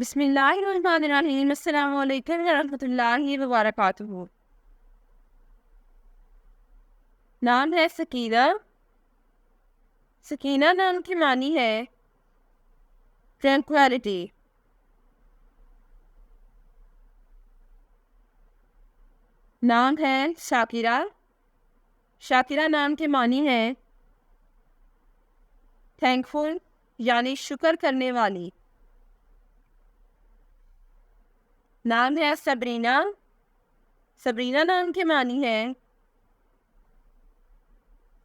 बिस्मिल्लाहिर्रहमानिर्रहीम। अस्सलामु अलैकुम वरहमतुल्लाहि वबरकातुहू। नाम है सकीना। सकीना नाम की मानी है ट्रैंक्विलिटी। नाम है शाकिरा। शाकिरा नाम के मानी है थैंकफुल यानी शुक्र करने वाली। नाम है सबरीना। सबरीना नाम के मानी है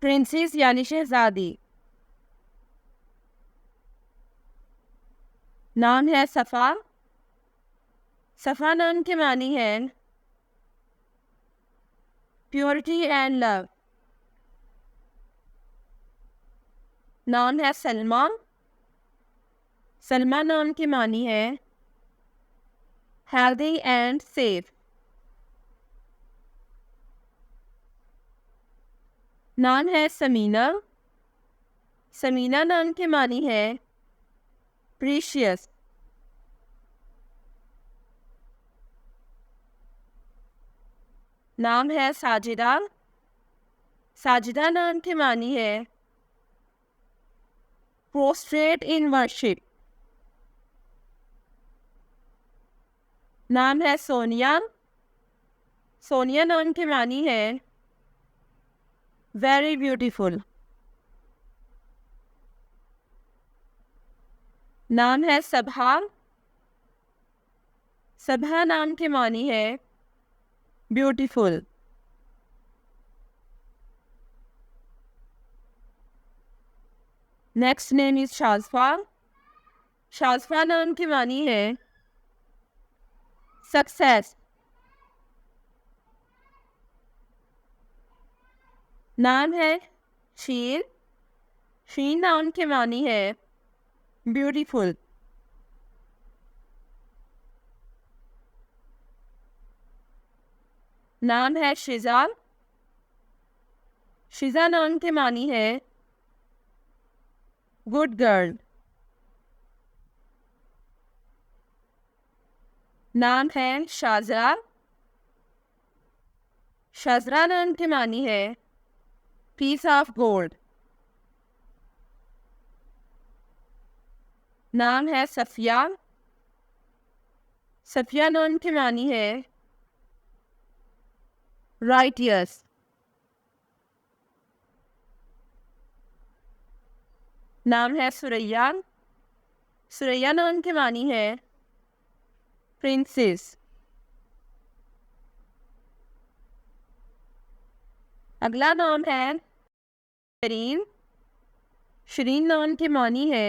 प्रिंसेस यानी शहजादी। नाम है सफ़ा। सफ़ा नाम के मानी है प्योरिटी एंड लव। नाम है सलमा। सलमा नाम की मानी है हेल्दी एंड सेफ। नाम है समीना। समीना नाम की मानी है प्रीशियस। नाम है साजिदा। साजिदा नाम की मानी है प्रोस्ट्रेट इन वर्शिप। नाम है सोनिया। सोनिया नाम की मानी है वेरी ब्यूटीफुल। नाम है सबहा। सबहा नाम की मानी है beautiful. Next name is Shazfa. Shazfa नाम की मानी है सक्सेस। नाम है शीर। शीर नाम की मानी है ब्यूटीफुल। नाम है शिजा। शिजा नाम की मानी है गुड गर्ल। नाम है शाजरा। शाजरा नाम की मानी है पीस ऑफ गोल्ड। नाम है सफिया। सफिया नाम की मानी है राइटियस। नाम है सुरैया। सुरैया नाम की मानी है प्रिंसेस। अगला नाम है शरीन। शरीन नाम की मानी है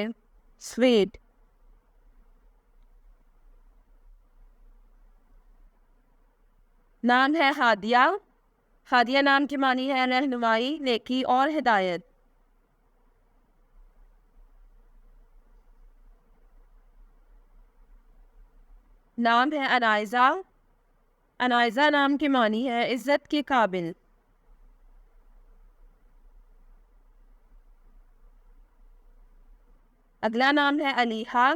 स्वीट। नाम है हादिया। हादिया नाम की मानी है रहनुमाई, नेकी और हिदायत। नाम है अनाइज़ा। अनाइज़ा नाम की मानी है इज़्ज़त के काबिल। अगला नाम है अलीहा।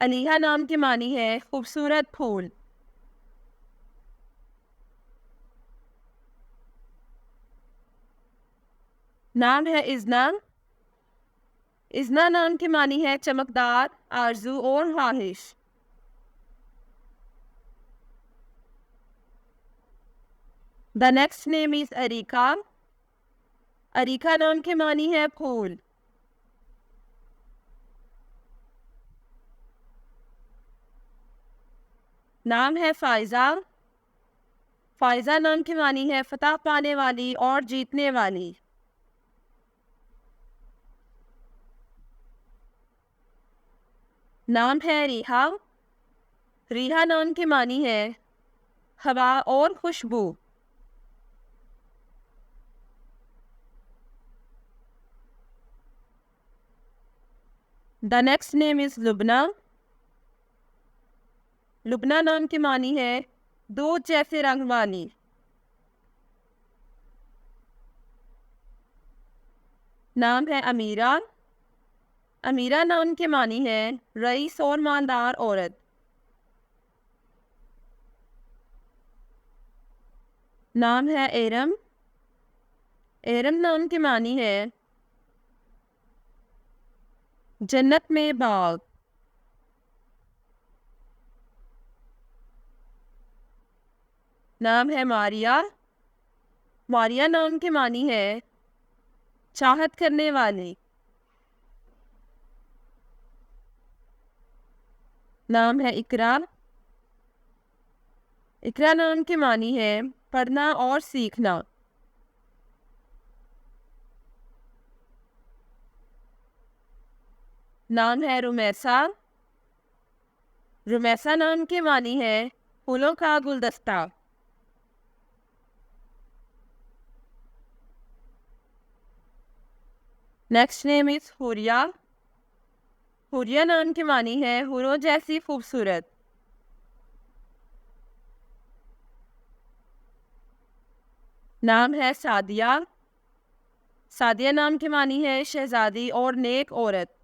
अलीहा नाम की मानी है खूबसूरत फूल। नाम है इज़ना। इज़ना नाम की मानी है चमकदार, आरजू और ख्वाहिश। The next name is Arika. Arika नाम की मानी है फूल। नाम है फ़ायज़ा। फ़ायज़ा नाम की मानी है फतह पाने वाली और जीतने वाली। नाम है रिहा। रिहा नाम की मानी है हवा और खुशबू। The next name is Lubna. Lubna नाम की मानी है दूध जैसे रंग वाली। नाम है अमीरा। अमीरा नाम के मानी है रईस और मालदार औरत। नाम है एरम। एरम नाम के मानी है जन्नत में बाग। नाम है मारिया। मारिया नाम के मानी है चाहत करने वाली। नाम है इकरा। इकरा नाम के मानी है पढ़ना और सीखना। नाम है रुमैसा। रुमैसा नाम के मानी है फूलों का गुलदस्ता। Next name is Huriya. Huriya नाम की मानी है हुरों जैसी खूबसूरत। नाम है सादिया। सादिया नाम की मानी है शहजादी और नेक औरत।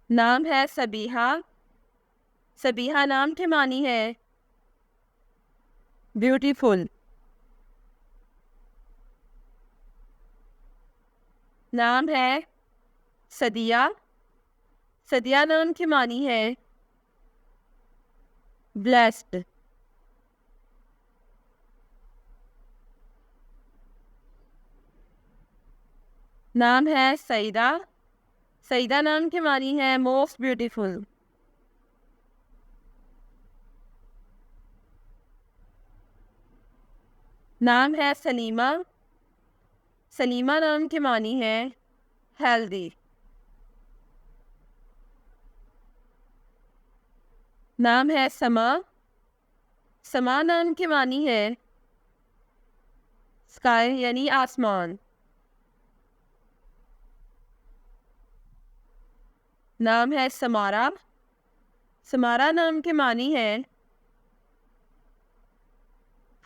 नाम है सबीहा। सबीहा नाम की मानी है ब्यूटीफुल। नाम है सदिया। सदिया नाम की मानी है ब्लेस्ड। नाम है सईदा। सईदा नाम की मानी है मोस्ट ब्यूटीफुल। नाम है सलीमा। सलीमा नाम की मानी है हेल्दी। नाम है समा। समा नाम की मानी है स्काई यानी आसमान। नाम है समारा। समारा नाम की मानी है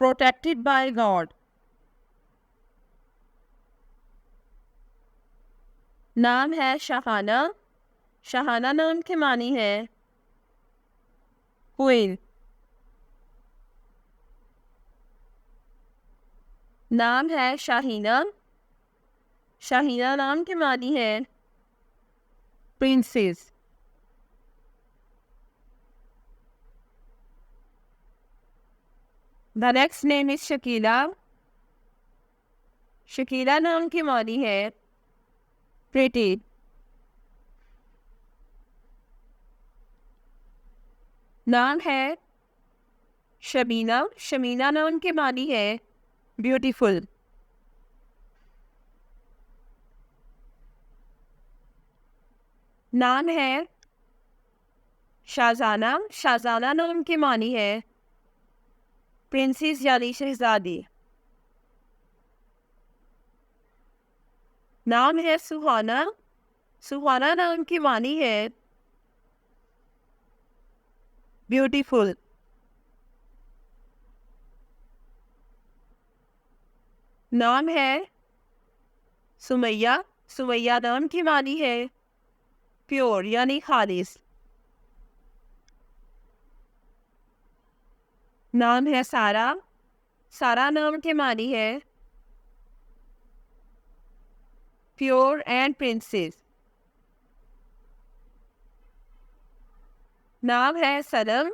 प्रोटेक्टेड बाय गॉड। नाम है शाहाना। शाहाना नाम की मानी है क्वीन। नाम है शाहीना। शाहीना नाम की मानी है princess. The next name is Shakila. Shakila नाम की मानी है प्रिटी। नाम है शमीना। शमीना नाम की मानी है ब्यूटीफुल। नाम है शाहजाना। शाहजाना नाम की मानी है प्रिंसेस यानी शहजादी। नाम है सुहाना। सुहाना नाम की मानी है ब्यूटीफुल। नाम है सुमैया। सुमैया नाम की मानी है प्योर यानी खालिस। नाम है सारा। सारा नाम की मानी है प्योर एंड प्रिंसेस। नाम है सनम।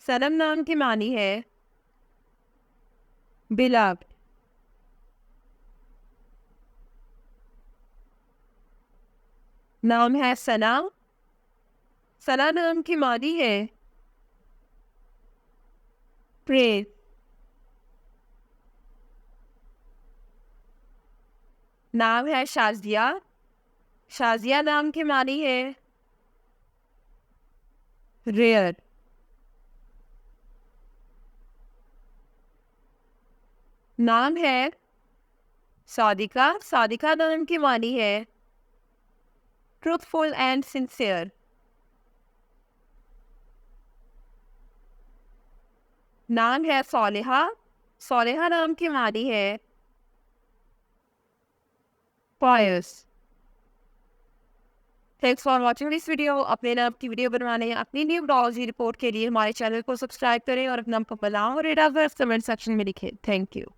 सनम नाम की मानी है बिलव्ड। नाम है सना। सना नाम की मानी है प्रेज। नाम है शाजिया। शाजिया नाम की मानी है रेयर। नाम है सादिका। सादिका नाम की मानी है ट्रूथफुल एंड सिंसियर। नाम है सालिहा। सालिहा नाम की मानी है pious। Thanks for watching this video. अपने नाम की वीडियो बनवाने अपनी न्यू डॉलजी रिपोर्ट के लिए हमारे चैनल को सब्सक्राइब करें और अपना नाम को बनाओ और कमेंट सेक्शन में लिखें। Thank you.